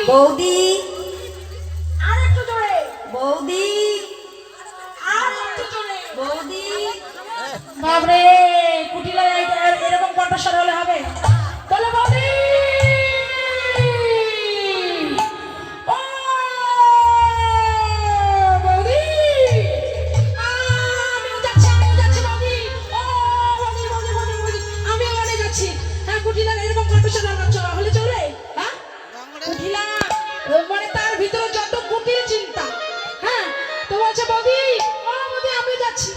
বৌদি আর একটু জোরে, বৌদি আর একটু জোরে। বৌদি বাবরে, কুটিলা এরকম কণ্ঠস্বর হলে হবে? বলো বৌদি। ও বৌদি, আমিও যাচ্ছি বৌদি। ও বৌদি বৌদি বৌদি বৌদি, আমিও ওখানে যাচ্ছি। হ্যাঁ, কুটিলার এরকম কণ্ঠস্বর হলে চলবে? হ্যাঁ, কুটিলা মানে তার ভিতরে যত কুটিল চিন্তা। হ্যাঁ, তো বলছে বৌদি, ও বৌদি আমি যাচ্ছি।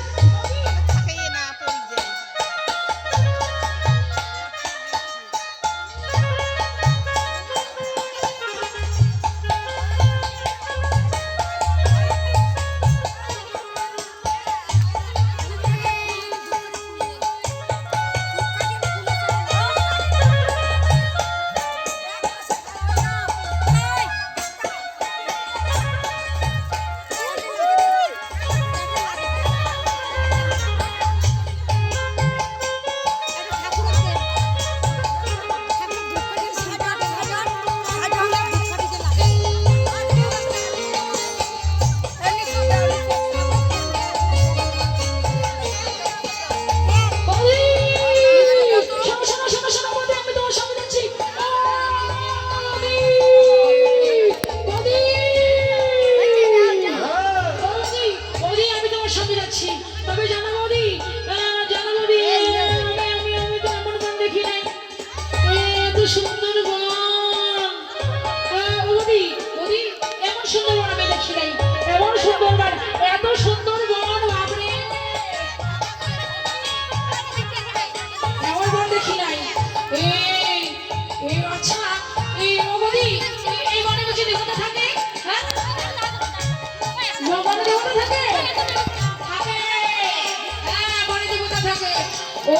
ও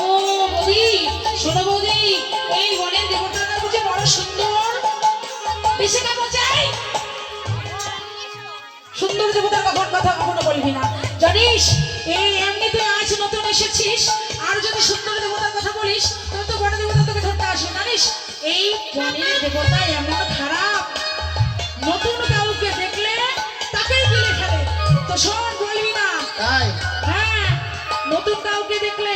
বৌদি, শোনো বৌদি, এই বনের দেবতাটা বুঝে বড় সুন্দর। বেশি কা বোঝাই? সুন্দর দেবতার কথা কখনো বলবি না, জানিস? এই এমনিতে আজ নতুন এসেছিস, আর যদি সুন্দর দেবতার কথা বলিস তবে তো বড় দেবতা তোকে ধরতে আসবে, জানিস? এই বনের দেবতা এমন খারাপ, নতুন কাউকে দেখলে তাকেই গিলে ফেলে। তো শোন, বলবি না। হ্যাঁ, নতুন কাউকে দেখলে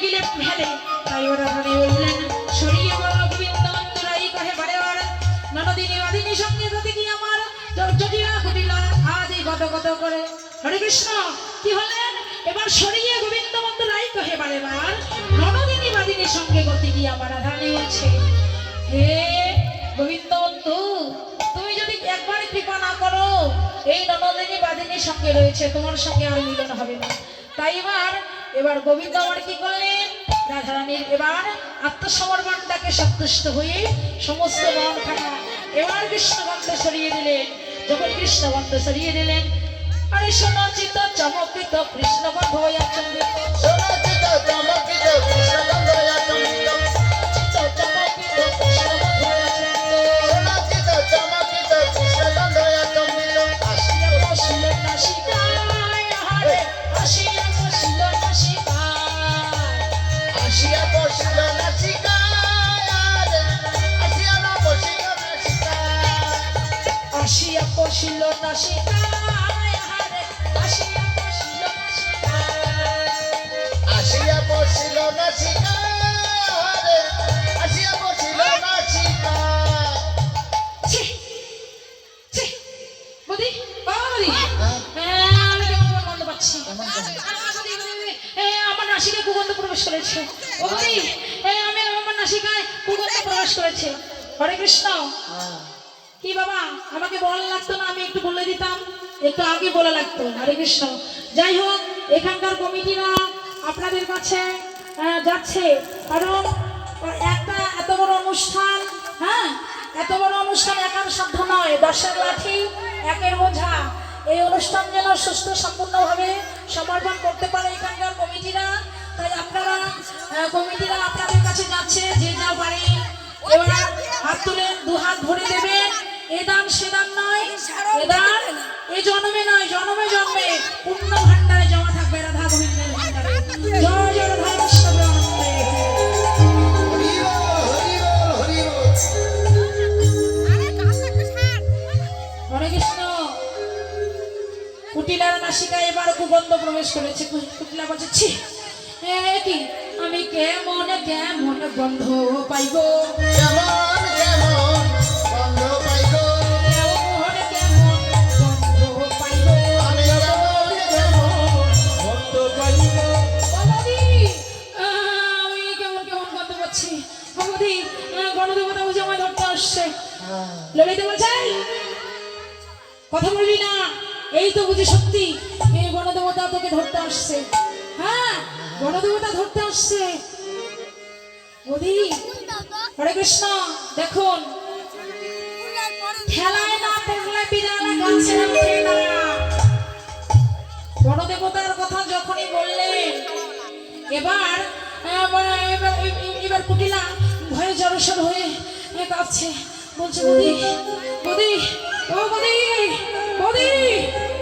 গিলে ফেলে। তাই ওরা মানে বললেন, সরিয়ে বলো গোবিন্দ মন্দিরাই কহে বারে বারে, ননদিনী বাদিনী সঙ্গে গতি কি আমার জটিলা কুটিলা আদি গত করে। হরে কৃষ্ণ, কি হলেন? এবার সরিয়ে গোবিন্দ মন্দিরাই কহে বারে বার, ননদিনী বাদিনীর সঙ্গে গতি কি আমার আধানে হচ্ছে। হে গোবিন্দ বন্ধু, তুমি যদি একবার কৃপা না করো, এই ননদিনী বাদিনীর সঙ্গে রয়েছে, তোমার সঙ্গে আর মিলন হবে না। তাই এবার গোবিন্দ আমার কি করলেন? রাধারানীর এবার আত্মসমর্পণটাকে সন্তুষ্ট হয়ে সমস্ত বনখানা এবার কৃষ্ণগন্ধ সরিয়ে দিলেন। যখন কৃষ্ণগন্ধ সরিয়ে দিলেন, আরে সোনাচিত চমকিত কৃষ্ণগন্ধ আচম্বিত, সোনাচিত চমকিত কৃষ্ণগন্ধ আচম্বিত, চমকিত কৃষ্ণগন্ধ আচম্বিত, সোনাচিত চমকিত কৃষ্ণগন্ধ আচম্বিত। আসিয়া বসিল নাসিকায়, আহারে আসিয়া বসিল নাসিকায়, আসিয়া বসিল নাসিকায়, আসিয়া না বসিল নাসিকায়, আসিয়া বসিল নাসিকায়, আহারে আসিয়া বসিল নাসিকায়, আসিয়া বসিল নাসিকায়, আসিয়া বসিল নাসিকায়। ছি ছি, বৌদি, বৌদি, আমি কেমন গন্ধ পাচ্ছি। আমার নাসিকায় কুগন্ধ প্রবেশ করেছে। ও বৌদি, আমি আমার নাসিকায় কুগন্ধ প্রবেশ করেছে। হরে কৃষ্ণ। কি বাবা, আমাকে বলা লাগতো না? আমি একটু বলে দিতাম, একটু আগে বলা লাগতো। হরে কৃষ্ণ। যাই হোক, এখানকার কমিটিরা আপনাদের কাছে যাচ্ছে, কারণ একটা এত বড় অনুষ্ঠান, হ্যাঁ, এত বড় অনুষ্ঠান একার সাধ্য নয়, 10 লাঠি 1 বোঝা। এই অনুষ্ঠান যেন সুস্থ সম্পূর্ণভাবে সমর্পণ করতে পারে এখানকার কমিটিরা। তাই আপনারা কমিটিরা আপনাদের কাছে যাচ্ছে, যে যা পারে এবার হাত তুলেন, 2 হাত ভরে দেবেন। এ দান সে দান নয়, এ দান এ জন্মে নয়, জন্মে জন্মে পূর্ণ ভান্ডারে জমা থাকবে রাধা গোবিন্দের ভান্ডারে। জয় জয় রাধা কৃষ্ণ প্রেমানন্দে। হরি বল, হরি বল, হরি বল। দুর্গন্ধ প্রবেশ করেছে। কুটিলা বলছে, ছি এ কি, আমি কেমন কেমন গন্ধ পাইব, কেমন কেমন গন্ধ পাইব, কেমন কেমন গন্ধ পাইব, আমি কেমন কেমন গন্ধ পাইব। ও বৌদি, আমি কেমন কেমন গন্ধ পাচ্ছি। ও বৌদি, গণদেবতা বুঝে আমায় ধরতে আসছে। ললিতা বলছে, "এই, কথা বলবি না, এই তো বুঝি সত্যি এই গণদেবতা তোকে ধরতে আসছে। হ্যাঁ, গণদেবতা ধরতে আসছে। বৌদি, হরে কৃষ্ণ, দেখুন ঠেলায় না পড়লে বিড়ালে গাছে ওঠে না। গণদেবতার কথা যখনই বললেন, এবার এবার কুটিলা ভয়ে জড়সড় হয়ে কাঁপছে। বলছে, বৌদি বৌদি, ও বৌদি বৌদি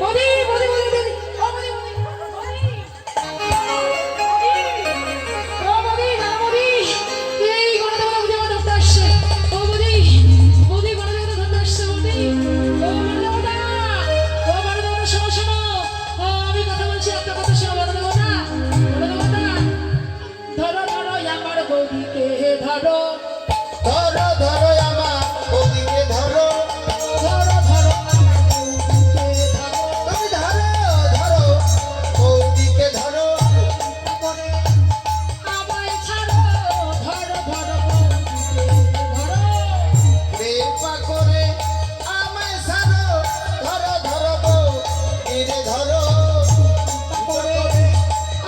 বৌদি বৌদি বৌদি বৌদি, ও বৌদি বৌদি বৌদি, ও বৌদি না বৌদি, এই গণদেবতা বুঝে আমার ধরতে আসছে। ও বৌদি বৌদি, গণদেবতা ধরতে আসছে। বৌদি, ও গণদেবতা, ও গণদেবতা, শোনো শোনো, আমি কথা বলছি, একটা কথা শোনো। গণদেবতা, গণদেবতা, ধরো ধরো আমার বৌদিকে ধরো, ধরো ধরো আমার ওদিকে ধরো, ধরো ধরো আমার বৌদিকে ধরো, তুমি ধরো ধরো ওদিকে ধরো, তারপরে আমায় ছাড়ো, ধরো ধরো বৌদিকে ধরো, কৃপা করে আমায় ছাড়ো, ধরো ধরো বউ গিরে ধরো, তারপরে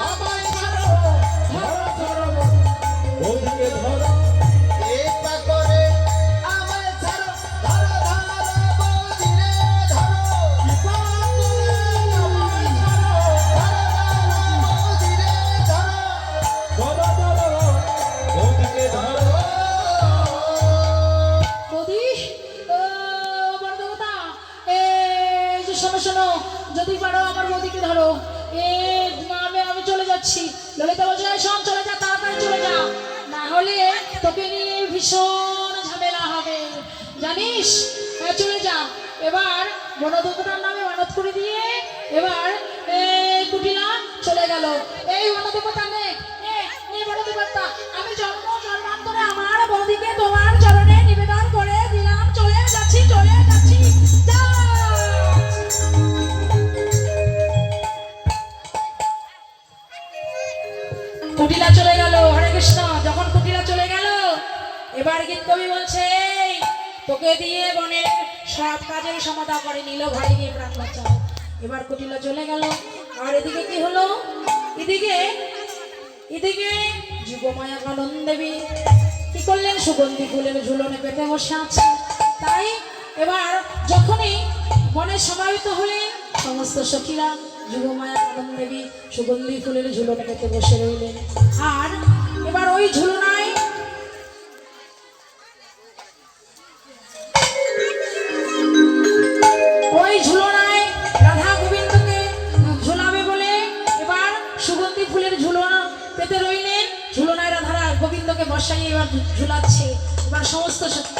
আমায় ছাড়ো, ধরো ধরো বৌদিকে ধরো, কৃপা করে আমায় ছাড়ো, ধরো ধরো বউ গিরে ধরো, কৃপা করে আমায় ছাড়ো, ধরো ধরো বউ গিরে ধরো, বৌদি, বড় দেবতা, এই যে শোনো শোনো, যদি পারো আমার বৌদিকে ধরো। আমি চলে যাচ্ছি। ললিতা বলছে, "এই শোন, চলে যা, তাড়াতাড়ি চলে যা, না হলে তোকে নিয়ে ভীষণ ঝামেলা হবে, জানিস, চলে যা।" এবার বনদেবতার নামে মানত করে দিয়ে এবার কুটিলা চলে গেল। এই বনদেবতা নে, বনদেবতা, আমি জন্ম জন্মান্তরে আমার বৌদিকে তোমার চরণে নিবেদন করে দিলাম, চলে যাচ্ছি, চলে যাচ্ছি, যা। কুটিলা চলে গেল। হরে কৃষ্ণ। যখন কুটিলা চলে গেল, এবার গীত কবি বলছে, "এই, তোকে দিয়ে বনের সব কাজের সমাধা করে নিল, ভাই গিয়ে প্রাণ বাঁচাও।" এবার কুটিলা চলে গেল। আর এদিকে কি হলো? এদিকে এদিকে যুগমায়া কানন দেবী কি করলেন? সুগন্ধি ফুলের ঝুলনে পেতে বসে আছে। তাই এবার যখনই বনে সমাহিত হলেন সমস্ত সখীরা, যুগমায়া কানন দেবী সুগন্ধি ফুলের ঝুলনে পেতে বসে রইলেন। আর এবার ওই ঝুলনায় রাধা গোবিন্দকে ঝুলাবে বলে এবার সুগন্ধি ফুলের ঝুলনা পেতে রইলেন। ঝুলনায় রাধারা গোবিন্দকে বসাই এবার ঝুলাচ্ছে। এবার সমস্ত সখী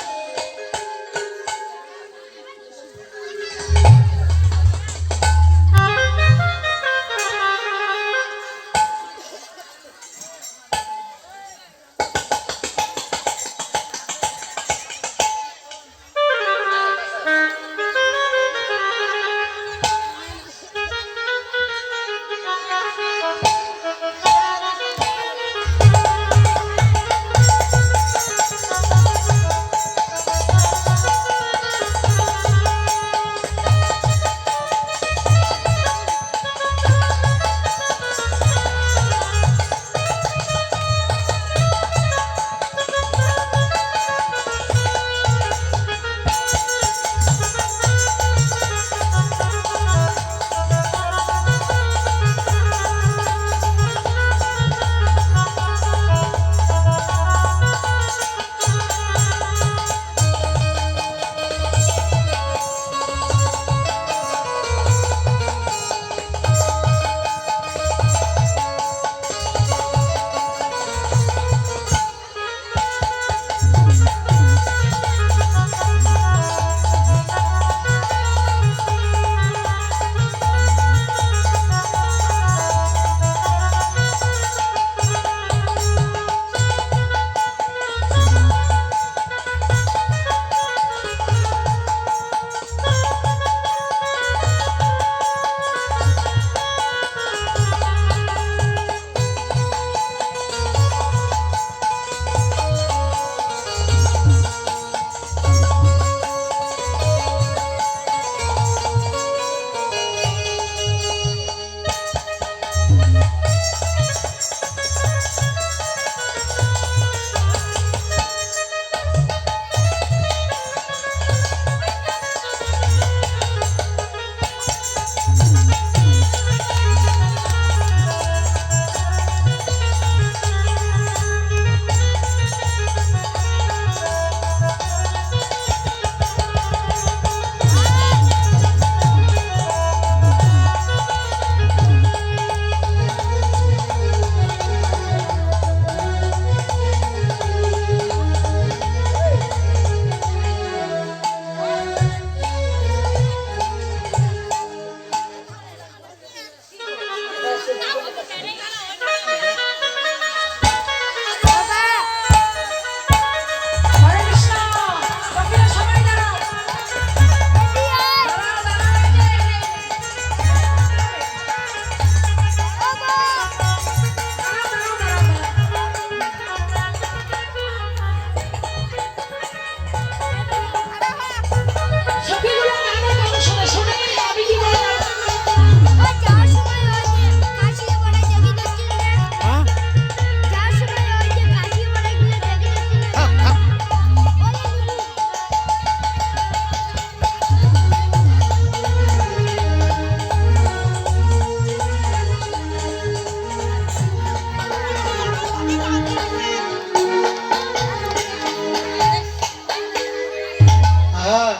হ্যাঁ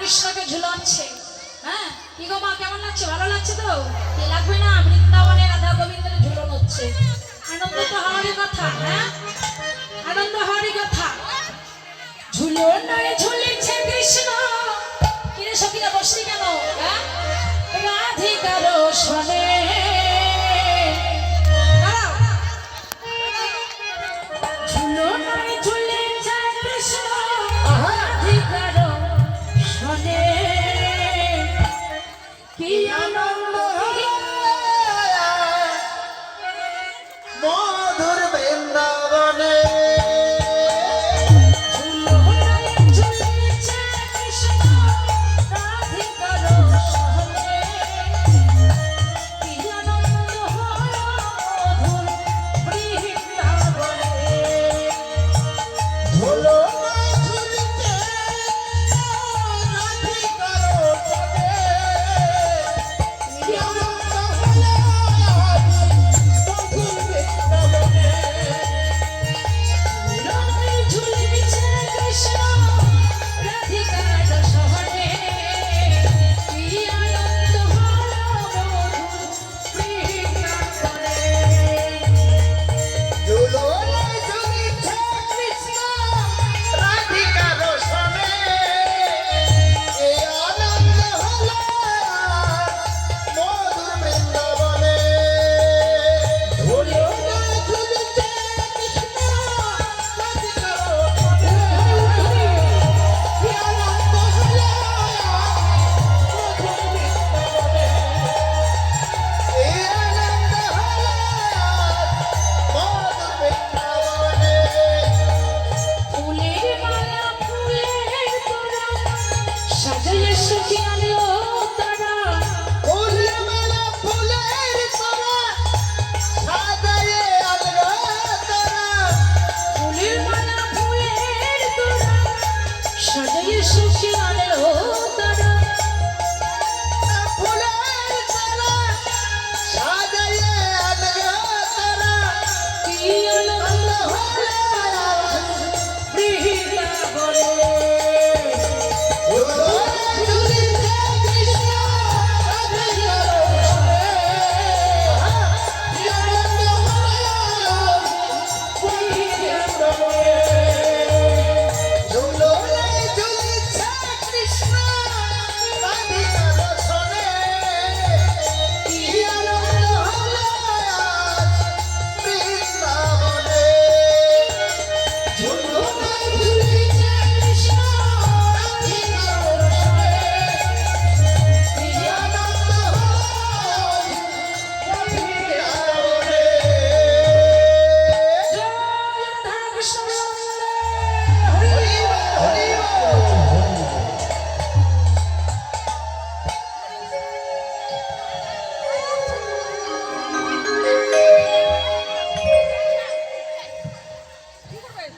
কৃষ্ণকে ঝুলাচ্ছে। হ্যাঁ, কি গো মা, কেমন লাগছে? ভালো লাগছে তো? কি লাগবে না? বৃন্দাবনে রাধা গোবিন্দের ঝুলন হচ্ছে, আনন্দ তো হওয়ারই কথা। হ্যাঁ, আনন্দ হওয়ারই কথা। ঝুলনায় ঝুলেছে কৃষ্ণ। কিরে সখীরা বসলি কেন? হ্যাঁ, রাধিকার সনে। ঝুলনায় ঝুলেছে কৃষ্ণ রাধিকার সনে। কি আনন্দ মধুর বৃন্দাবনে।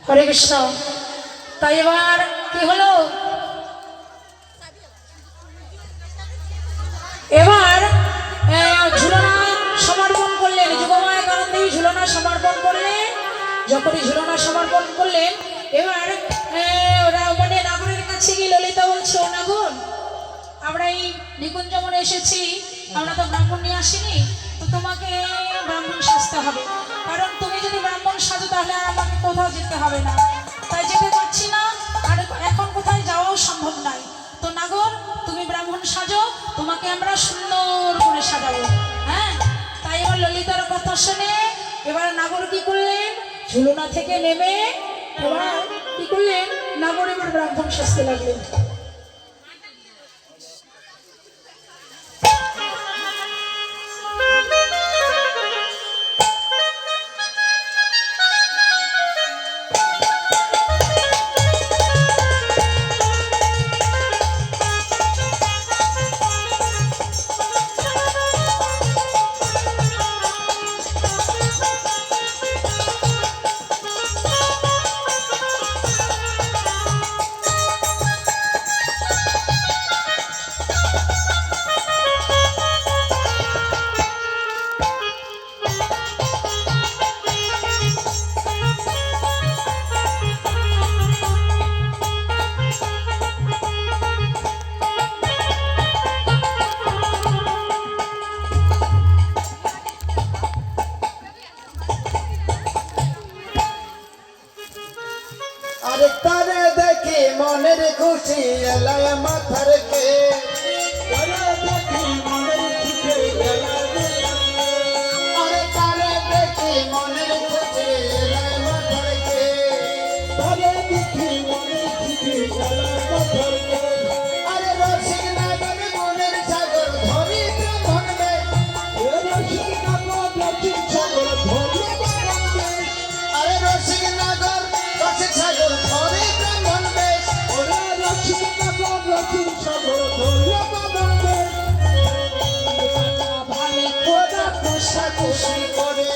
হরে কৃষ্ণ। তাই এবার কি হলো? এবার ঝুলনা সমর্পণ করলেন, যুগমায়া কারণ দেবী ঝুলনা সমর্পণ করলেন। যখনই ঝুলনা সমর্পণ করলেন, এবার মানে নাগরের কাছে গিয়ে ললিতা বলছে, ও নাগর, আমরা এই নিকুঞ্জমনে এসেছি, আমরা তো ব্রাহ্মণ নিয়ে আসিনি, তো তোমাকে ব্রাহ্মণ সাজতে হবে। কারণ তুমি যদি ব্রাহ্মণ সাজো তাহলে আর আমাকে কোথাও যেতে হবে না, তাই যেতে পারছি না, আর এখন কোথায় যাওয়াও সম্ভব নয়। তো নাগর, তুমি ব্রাহ্মণ সাজো, তোমাকে আমরা সুন্দর করে সাজাবো। হ্যাঁ, তাই এবার ললিতার কথা শুনে এবার নাগর কি করলেন? ঝুলনা থেকে নেমে এবার কি করলেন? নাগর এবার ব্রাহ্মণ সাজতে লাগলেন। তারে দেখি মনের খুশি এলায় মাথার কে আরে তারে দেখি মনের খুশি এলায় মাথার কে আরে রসিক নাগর মনের সাগর ধরি ব্রাহ্মণ বেশ আরে রসিক নাগর রসিক সাগর ধরি ব্রাহ্মণ বেশ ভালে খোদা কোষাকুষি করে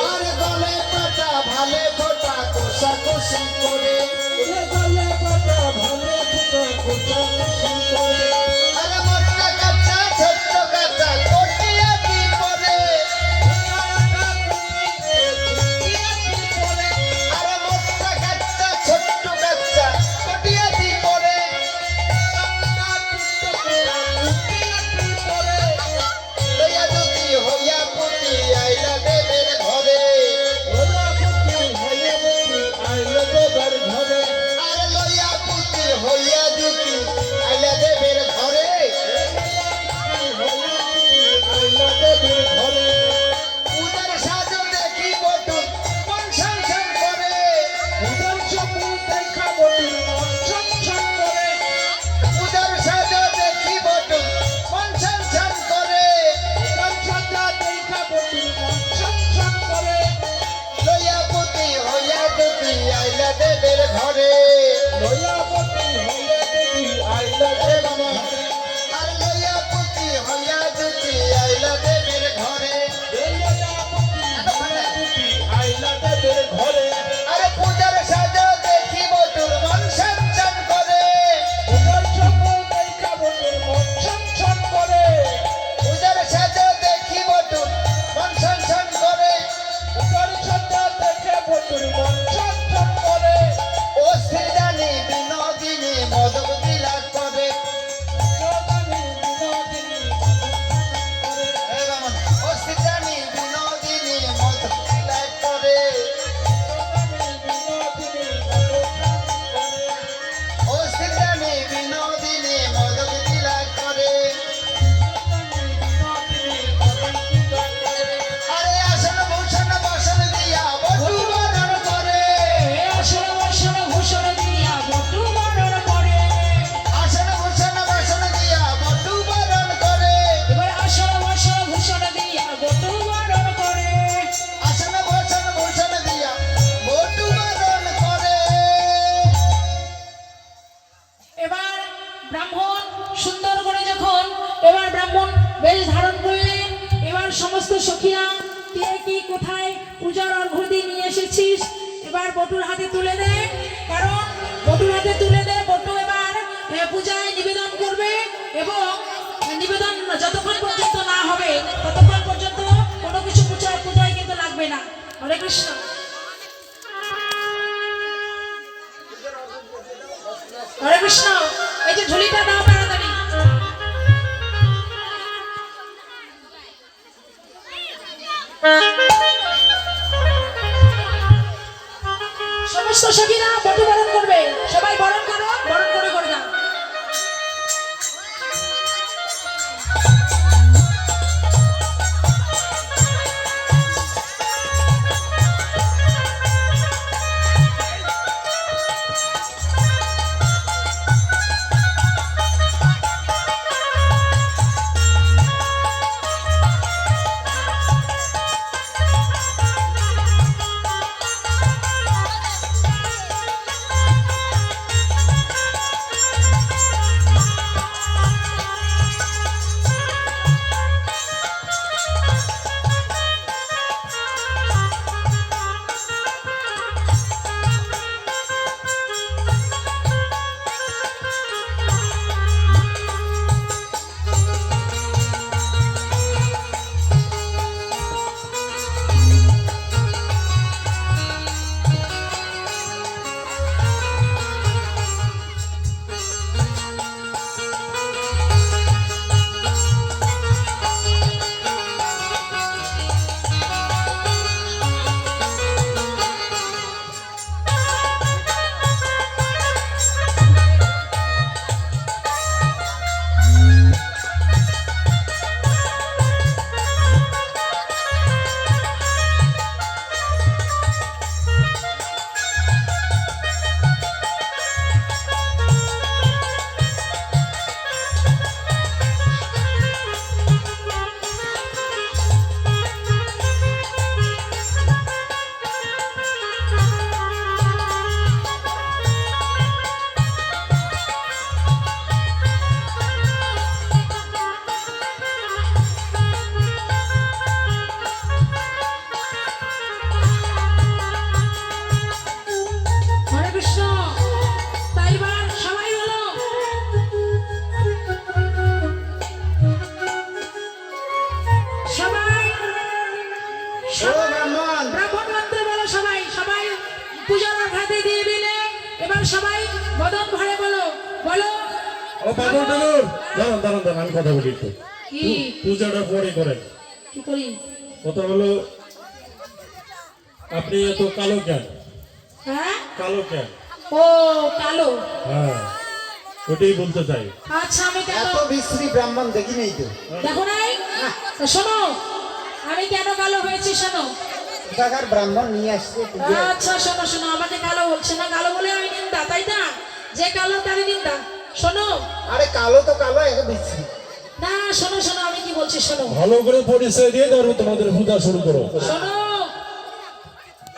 আরে গলে পাটা ভালে ফোটা কোষাকুষি করে আরে মোটা কাচ্চা ছোট্ট কাচ্চা কটিয়া কি পরে আরে মোটা কাচ্চা ছোট্ট কাচ্চা কটিয়া কি পরে লইয়া যদি হইয়া পুতি আইলা দেবের ঘরে আরে লইয়া পুতি হইয়া যদি আইলা দেবের ঘরে উদার সাজো দেখি বটু মন সংসার করে উদার সাজো দেখি বটু মন সংসার করে লইয়া পুতি হইয়া যদি আইলা দেবের ঘরে আর লইয়া পুতি হইয়া যদি আইলা দেবের ঘরে আরে পূজার সাজো দেখি বটুর মন সংসার করে পূজার সাজো দেখি বটুর মন সংসার করে ও শ্রীদানি বিনোদিনী মদক বিলাস করে ও শ্রীদানি বিনোদিনী মদক বিলাস করে ও শ্রীদানি বিনোদিনী মদক বিলাস করে আরে আসন ভূষণ বসন দিয়া বটু বরণ করে আসন বসন ভূষণ দিয়া বটু বরণ করে আসন ভূষণ বসন দিয়া বটু বরণ করে এবার আসন বসন ভূষণ দিয়া বটু বরণ করে আসন ভূষণ ভূষণ দিয়া বটু বরণ করে এবার ব্রাহ্মণ সুন্দর করে যখন এবার ব্রাহ্মণ বেশ ধারণ করলেন এবার সমস্ত সখীরা কে কি কোথায় পূজার অর্ঘ্য নিয়ে এসেছিস এবার বটুর হাতে তুলে দে কারণ বটুর হাতে তুলে দে বটু এবার পূজায় নিবেদন করবে এবং নিবেদন যতক্ষণ পর্যন্ত না হবে ততক্ষণ পর্যন্ত কোনো কিছু পূজায় কিন্তু লাগবে না হরে কৃষ্ণ হরে কৃষ্ণ এই যে ঝুলিটা দাও তাড়াতাড়ি সমস্ত সখীরা বটু বরণ করবে সবাই বরণ করো বরণ করে করে দাও এবার সবাই বদন ভরে বলো বলো ও বাদল টাদল দাঁড়ান দাঁড়ান দাঁড়ান আমি কথা বলি একটু কি পূজাটা পরে করেন কি করি কথা হলো আপনি এত কালো কেন হ্যাঁ কালো কেন ও কালো হ্যাঁ ওটাই বলতে চাই আচ্ছা আমি কেন এত বিশ্রী ব্রাহ্মণ দেখি নেই তো। দেখো নাই শোনো আমি কেন কালো হয়েছি শোনো কোথাকার ব্রাহ্মণ নিয়ে আসছে পূজায়? আচ্ছা শোনো শোনো আমাকে কালো বলছে না কালো বলে আমি নিন্দা তাই না যে কালো তারই নিন্দা শোনো আরে কালো তো কালো, এত বিশ্রী। না শোনো শোনো আমি কি বলছি শোনো ভালো করে পরিচয় দিয়ে তারপর তোমাদের পূজা শুরু করো শোনো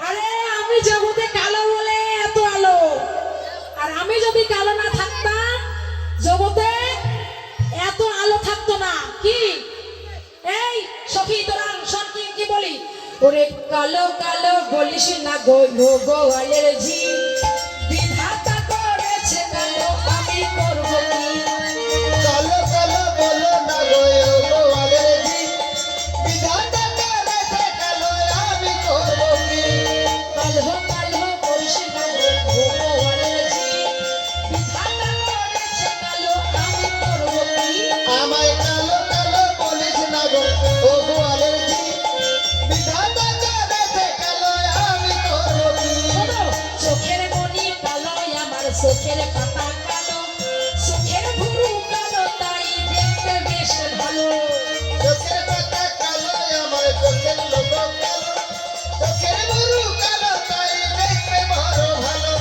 আরে আমি জগতে কালো বলে এত আলো আর আমি যদি কালো না থাকতাম জগতে এত আলো থাকতো না কি এই সখী তোরা শোন কি কি বলি ওরে কালো কালো বলিস না গো গোয়ালের ঝি বিধাতা করেছে কালো আমি করব কি কালো কালো বলো না গো গোয়ালের জি, বিধাতা করেছে কালো, আমি করবো কি? কালো কালো বলিস না গো গোয়ালের ঝি বিধাতা করেছে কালো আমি করব কি আমায় কালো কালো বলিস না গো ও গোয়ালের জি, বিধাতা করেছে কালো, আমি করবো কি? শোনো, চোখের মনি কালো আমার চোখের পাতা কালো চোখের ভুরু কালো তাই দেখতে বেশ ভালো চোখের পাতা কালো, আমার চোখের লোক কালো, চোখের বুরু কালো, তাই দেখতে বড় ভালো।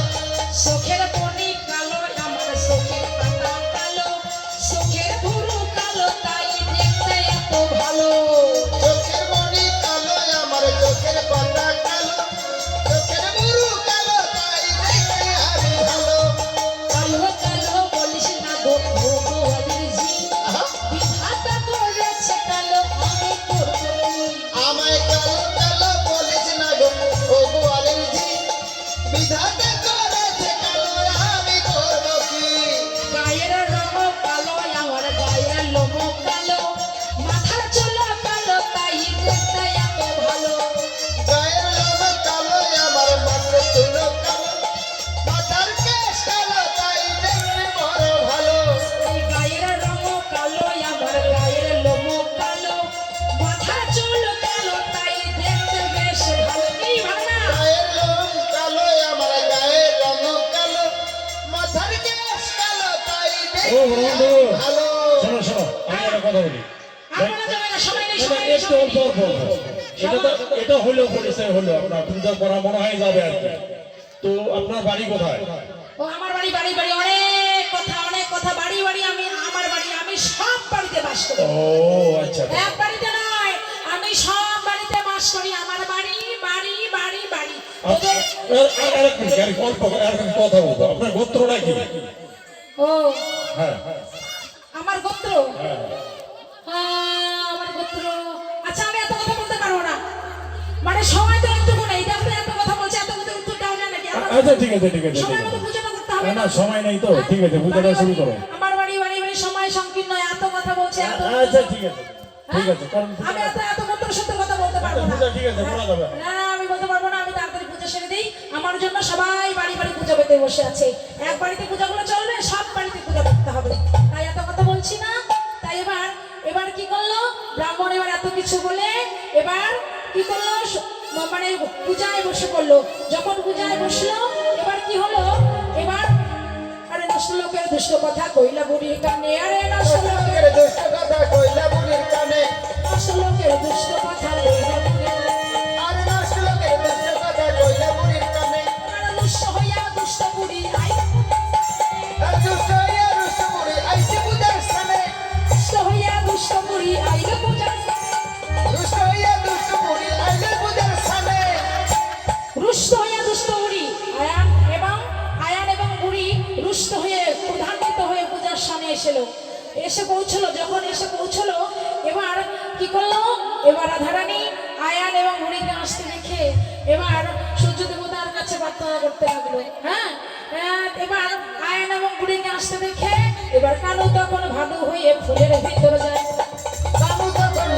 চোখের মনি কালো আমার চোখের পাতা কালো চোখের ভুরু কালো তাই দেখতে এত ভালো চোখের মণি কালো, আমার চোখের পাতা কালো, চোখের বুরু কালো, তাই দেখতে আমি ভালো। কালো কালো বলিস না গো ভগবানের জি আহা, বিধাতা করেছে কালো আমি করব কি আমায় কালো কালো বলিস না গো ও গোয়ালের জি, বিধাতা করেছে কালো, আমি করবো কি? গায়ের রং কালো আমার গায়ের লোম কালো মাথার চুল কালো তাই দেখতে এত ভালো গায়ের লোম কালো, আমার মাথার চুল কালো, মাথার কেশ কালো, তাই দেখতে বড় ভালো। এই গায়ের রং কালো আমার গায়ের লোম কালো মাথার চুল কালো তাই দেখতে বেশ ভালো কি ভালো না গায়ের লোম কালো, আমার গায়ের রং কালো, মাথার কেশ কালো, তাই ও দেখতে বন্ধু ভালো। শোনো শোনো আমি একটা কথা বলি আপনারা যাবেন না সময় নেই এটা সময় নেই, একটু সময় অল্প নেই। অল্প এটা হলো পরিচয় হলো আপনার পূজা করা মনে হয় যাবে আর কি তো আপনার বাড়ি কোথায় ও আমার বাড়ি বাড়ি বাড়ি অনেক কথা বাড়ি বাড়ি আমি আমার বাড়ি আমি সব বাড়িতে বাস করি ও আচ্ছা এক বাড়িতে নয় আমি সব বাড়িতে বাস করি আমার বাড়ি বাড়ি বাড়ি বাড়ি ওদের আরেক মিনিট আরেক অল্প আরেক কথা বলবো আপনার গোত্রটা কি ও হ্যাঁ আমার গোত্র হ্যাঁ আমার গোত্র আচ্ছা আমি এত কথা বলতে পারবো না মানে সময় তো একটুকু নেই দেখো এত কথা বলছে এত কথা উত্তর দাও না নাকি আচ্ছা ঠিক আছে ঠিক আছে ঠিক সময় মতো আছে পূজাটা করতে হবে না সময় নেই তো ঠিক আছে পূজাটা শুরু করো আমার বাড়ি বাড়ি বাড়ি সময় সংকীর্ণ এত কথা বলছে এত আচ্ছা ঠিক আছে ঠিক আছে কারণ আমি এত গোত্র সত্য কথা বলতে পারবো না পূজা ঠিক আছে করা যাবে না না আমি বলতে পারবো না আমি তাড়াতাড়ি পূজা সেরে দিই আমার জন্য সবাই বাড়ি বাড়ি পূজা পেতে বসে আছে এক বাড়িতে পূজাগুলো চলবে সব বাড়িতে পূজা করতে হবে তাই এত কথা বলছি না তাই এবার এবার কি করলো ব্রাহ্মণ এবার এত কিছু বলে এবার কি করলো মানে পূজায় বসে পড়লো যখন পূজায় বসলো এবার কি হলো এবার আরে নষ্ট লোকের দুষ্ট কথা কইলা বুড়ির কানে আরে নষ্ট লোকের দুষ্ট কথা কইলা বুড়ির কানে, নষ্ট লোকের দুষ্ট কথা কইলা বুড়ির আর নষ্ট লোকের দুষ্ট কথা কইলা বুড়ির কানে, আর দুষ্ট হইয়া দুষ্ট বুড়ি আই আর দুষ্ট হইয়া দুষ্ট বুড়ি আইছে পূজার স্থানে, দুষ্ট হইয়া দুষ্ট বুড়ি আইলো পূজার দুষ্ট হইয়া দুষ্ট বুড়ি আইলে পূজার স্থানে। রুষ্ট হইয়া দুষ্ট বুড়ি আয়ান এবং বুড়ি রুষ্ট হয়ে প্রধান্বিত হয়ে পূজার সামনে এসে পৌঁছলো যখন এসে পৌঁছলো এবার কি করলো এবার রাধারানী আয়ান এবং বুড়িকে আসতে দেখে এবার সূর্য দেবতার কাছে প্রার্থনা করতে লাগলো হ্যাঁ এবার আয়ান এবং বুড়িকে আসতে দেখে এবার কানু তখন ভাদু হয়ে ফুলের ভিতরে যায় কানু তখন